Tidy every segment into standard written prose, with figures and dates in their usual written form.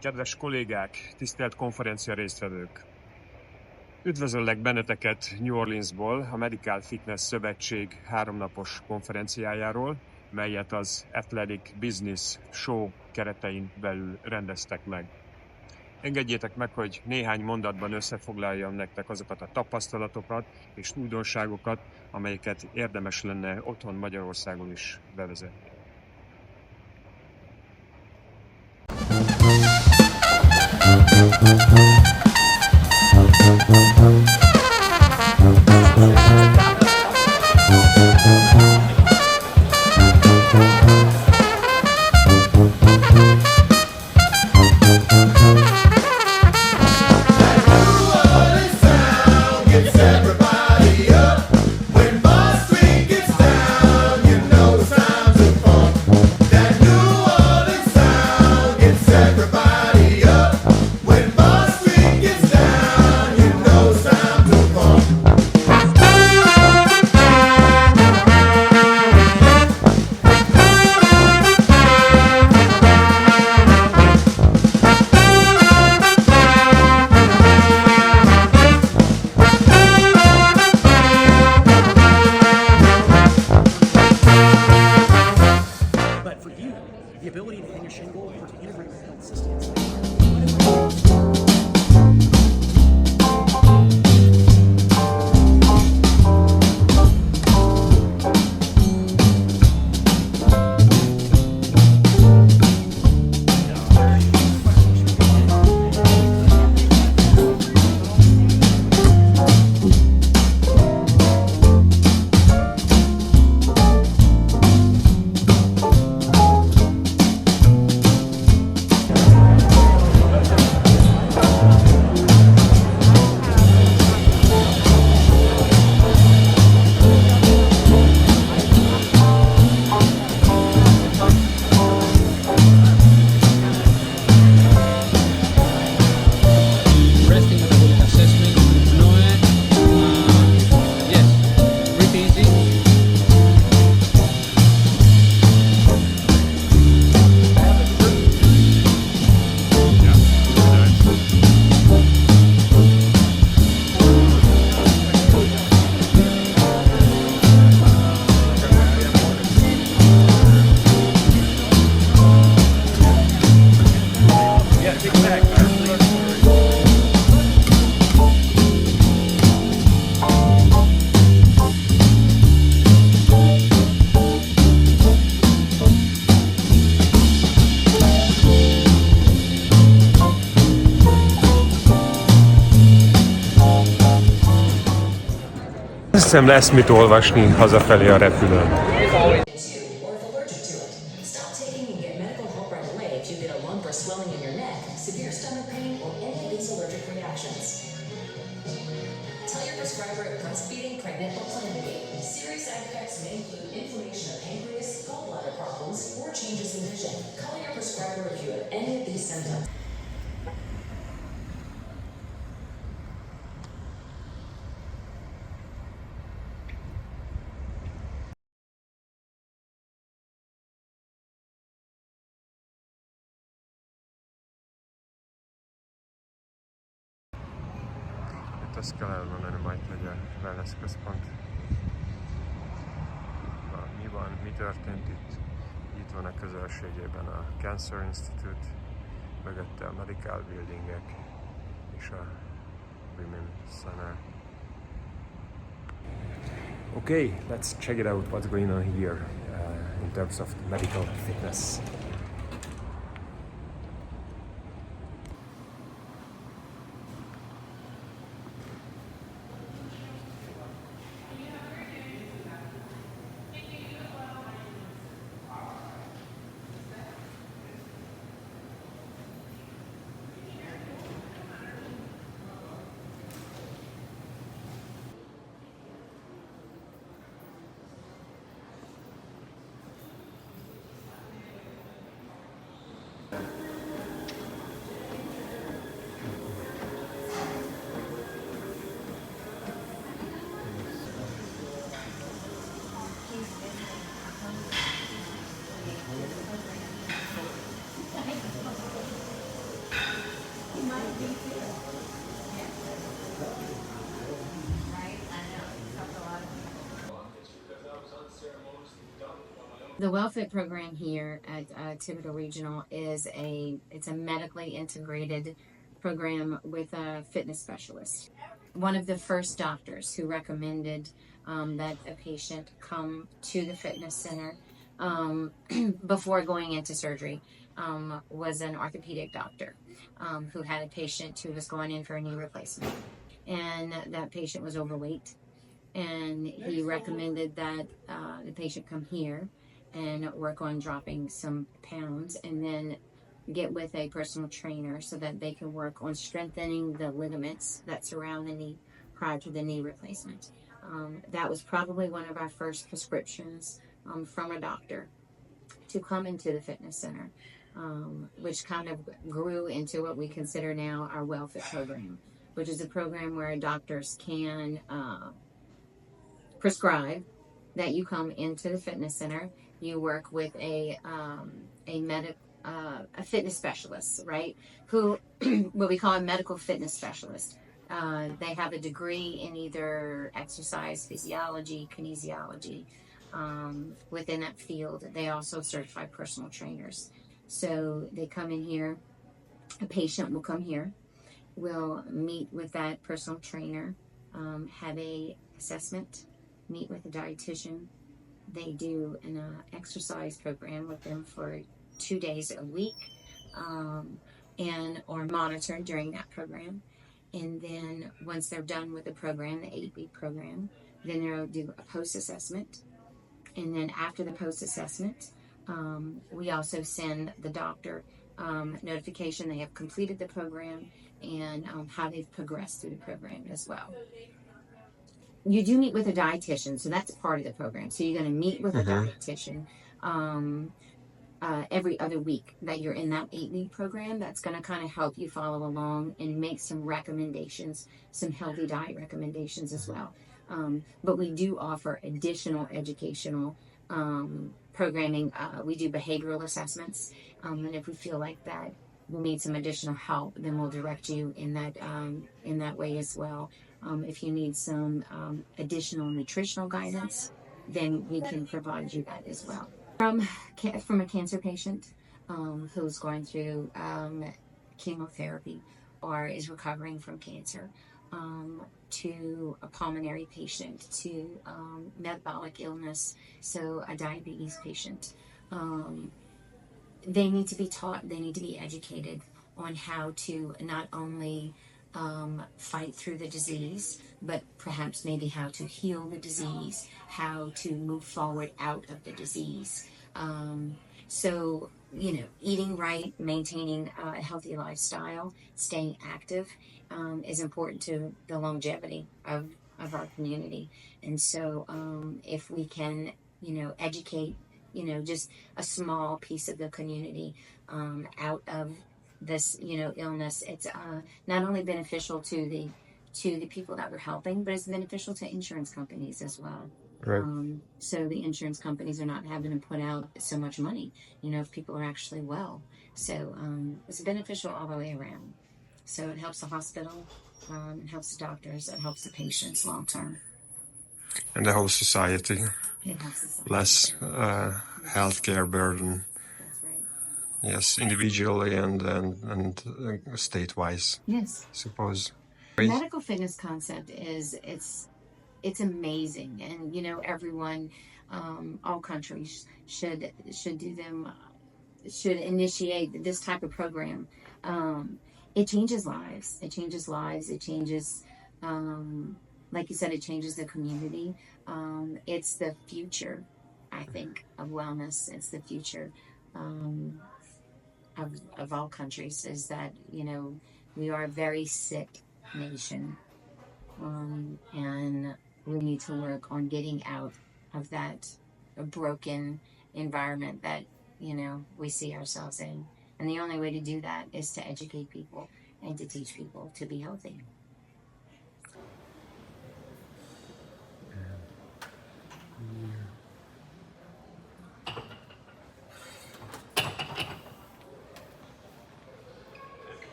Kedves kollégák, tisztelt konferencia résztvevők! Üdvözöllek benneteket New Orleansból, a Medical Fitness Szövetség 3 napos konferenciájáról, melyet az Athletic Business Show keretein belül rendeztek meg. Engedjétek meg, hogy néhány mondatban összefoglaljam nektek azokat a tapasztalatokat és újdonságokat, amelyeket érdemes lenne otthon Magyarországon is bevezetni. The ability to hang a shingle or to integrate with health systems. Azt hiszem, lesz mit olvasni hazafelé a repülőn. Itt azt kell elmondani majd, hogy a wellness központ. Mi van, mi történt itt? Itt van a közelségében a Cancer Institute, mögötte a Medical Buildingek és a Women Center. Okay, let's check it out what's going on here in terms of medical fitness. The WellFit program here at Thibodaux Regional is it's a medically integrated program with a fitness specialist. One of the first doctors who recommended that a patient come to the fitness center before going into surgery was an orthopedic doctor who had a patient who was going in for a knee replacement. And that patient was overweight. And he recommended that the patient come here and work on dropping some pounds and then get with a personal trainer so that they can work on strengthening the ligaments that surround the knee prior to the knee replacement. That was probably one of our first prescriptions from a doctor to come into the fitness center, which kind of grew into what we consider now our WellFit program, which is a program where doctors can prescribe that you come into the fitness center. You work with a fitness specialist, right? Who what we call a medical fitness specialist. They have a degree in either exercise physiology, kinesiology. Within that field, they also certify personal trainers. So they come in here. A patient will come here. We'll meet with that personal trainer, have a assessment, meet with a dietitian. They do an exercise program with them for 2 days a week, and or monitored during that program. And then once they're done with the program, the 8-week program, then they'll do a post-assessment. And then after the post-assessment, we also send the doctor notification they have completed the program and how they've progressed through the program as well. You do meet with a dietitian, so that's part of the program. So you're going to meet with a dietitian every other week that you're in that 8-week program. That's going to kind of help you follow along and make some recommendations, some healthy diet recommendations as well. But we do offer additional educational programming. We do behavioral assessments, and if we feel like that we'll need some additional help, then we'll direct you in that way as well. If you need some additional nutritional guidance, then we can provide you that as well. From a cancer patient who's going through chemotherapy or is recovering from cancer, to a pulmonary patient, to metabolic illness, so a diabetes patient. They need to be taught, they need to be educated on how to not only fight through the disease, but perhaps maybe how to heal the disease, how to move forward out of the disease. So, eating right, maintaining a healthy lifestyle, staying active is important to the longevity of our community. And so if we can, educate, just a small piece of the community out of this, illness, it's not only beneficial to the people that we're helping, but it's beneficial to insurance companies as well. Right. So the insurance companies are not having to put out so much money, if people are actually well. So it's beneficial all the way around. So it helps the hospital, it helps the doctors, it helps the patients long term. And the whole society. It helps society. Less healthcare burden. That's right. Yes, individually and state-wise. Yes. I suppose. The medical fitness concept it's amazing, and everyone, all countries should do them, should initiate this type of program. It changes lives. It changes lives. It changes, like you said, it changes the community. It's the future, I think, of wellness. It's the future of all countries. Is that we are a very sick nation, and we need to work on getting out of that broken environment that we see ourselves in. And the only way to do that is to educate people and to teach people to be healthy.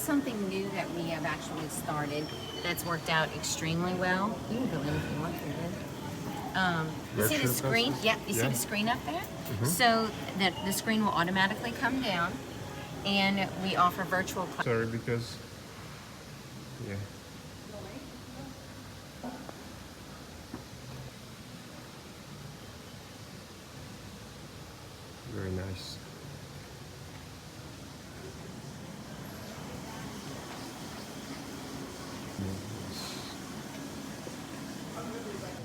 something new that we have actually started that's worked out extremely well. You can go in if you want to. You see the Virtual screen? classes? Yep, you see Yeah. the screen up there? So the screen will automatically come down, and we offer virtual classes. Sorry, because yeah. Very nice.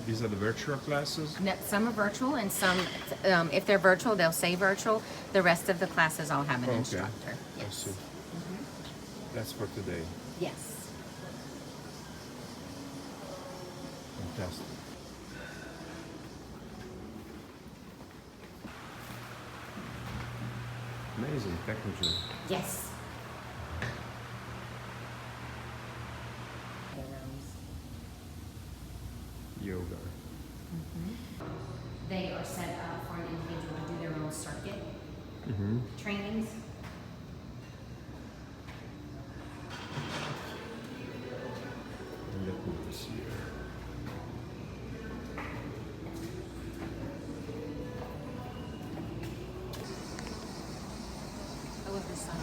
These are the virtual classes. No, some are virtual, and some, if they're virtual, they'll say virtual. The rest of the classes all have an Okay. instructor. I Yes. see. That's for today. Yes. Fantastic. Amazing technology. Yes. Yoga. They are set up for an individual to do their own circuit trainings. And let me see here. I love this sign.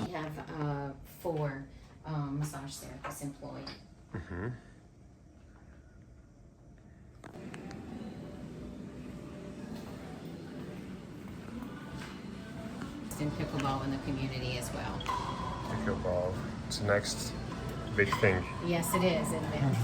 We have 4 massage therapists employed. In pickleball in the community as well. Pickleball. It's the next big thing. Yes, it is, isn't it?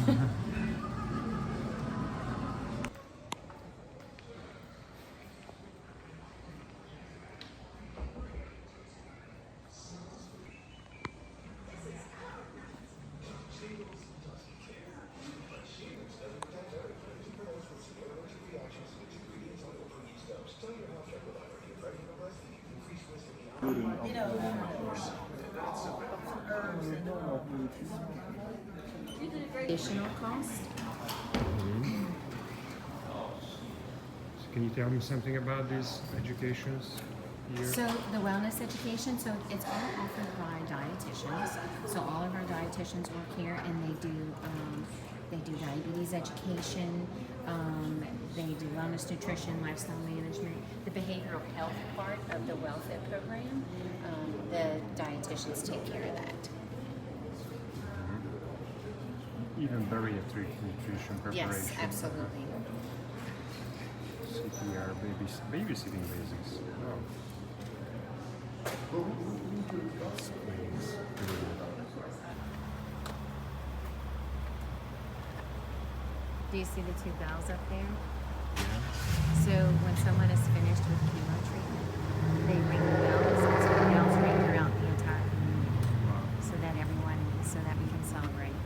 Additional cost. So can you tell me something about these educations here? So the wellness education, so it's all offered by dietitians. So all of our dietitians work here, and they do diabetes education, they do wellness, nutrition, lifestyle management, the behavioral health part of the WellFit program. The dietitians take care of that. Even bariatric nutrition preparation. Yes, absolutely. CPR, babysitting basics. Oh. Space. Do you see the 2 bells up there? Yeah. So when someone is finished with chemo treatment, they ring the bells, and so the bells ring throughout the entire community, so that we can celebrate.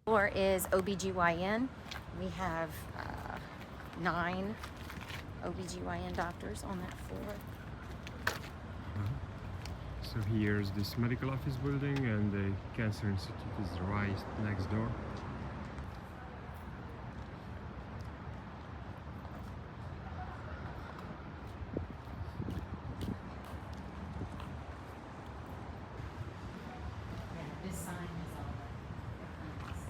Floor is OBGYN. We have 9 OBGYN doctors on that floor. So here's this medical office building, and the Cancer Institute is right next door. This sign is all the clinics.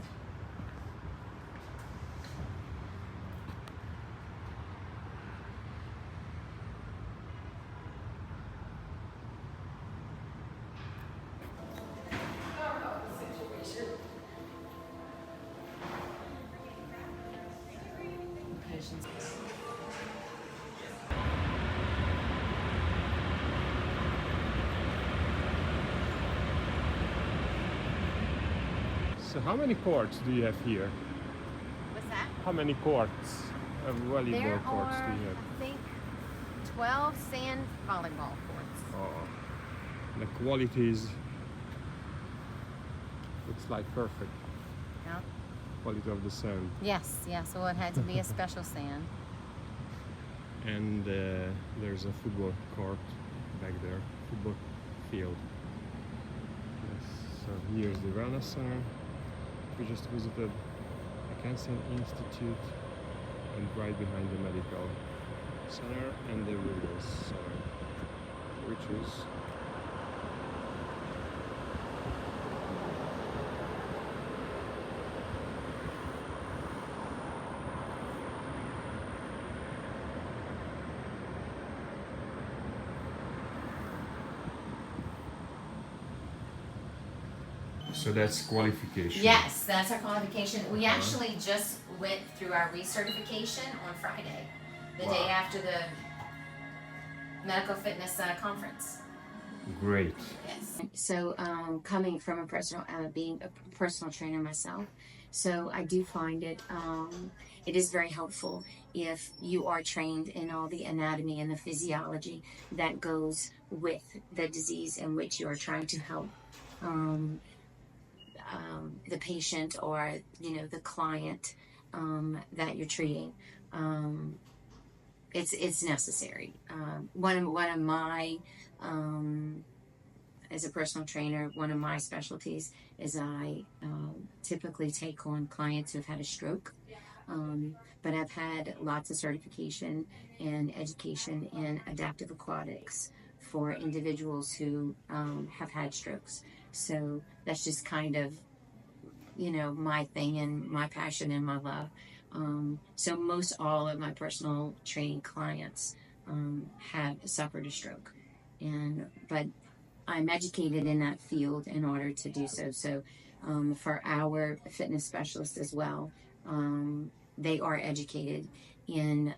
So how many courts do you have here? What's that? How many courts, volleyball There courts do are, you have? I think, 12 sand volleyball courts. Oh, the quality is, looks like perfect. Yeah. Quality of the sand. Yes, yeah, so it had to be a special sand. And there's a football court back there, football field. Yes, so here's the wellness center. We just visited the Cancer Institute, and right behind the medical center and the wellness center, which is so that's qualification. Yes, that's our qualification. We actually just went through our recertification on Friday, the Wow. day after the medical fitness conference. Great. Yes. So, coming from being a personal trainer myself, so I do find it is very helpful if you are trained in all the anatomy and the physiology that goes with the disease in which you are trying to help the patient or the client that you're treating. It's necessary. One of my as a personal trainer, one of my specialties is I typically take on clients who've had a stroke, but I've had lots of certification and education in adaptive aquatics for individuals who have had strokes. So that's just kind of, my thing and my passion and my love. So most all of my personal training clients have suffered a stroke, but I'm educated in that field in order to do so. So for our fitness specialists as well, they are educated in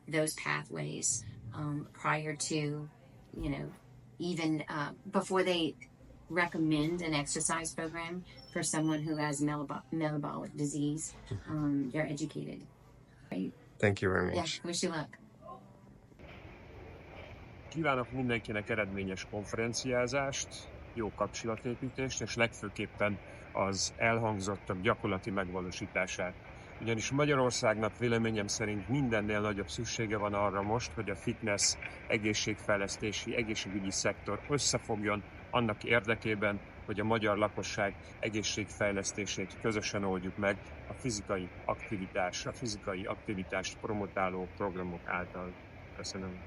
those pathways prior to, even before they recommend an exercise program for someone who has metabolic disease. They're educated. Right? Thank you very Yeah, much. wish you luck. Kívánok mindenkinek eredményes konferenciázást, jó kapcsolatépítést, és legfőképpen az elhangzottak gyakorlati megvalósítását. Ugyanis Magyarországnak véleményem szerint mindennél nagyobb szüksége van arra most, hogy a fitness, egészségfejlesztési, egészségügyi szektor összefogjon annak érdekében, hogy a magyar lakosság egészségfejlesztését közösen oldjuk meg a fizikai aktivitást promotáló programok által. Köszönöm.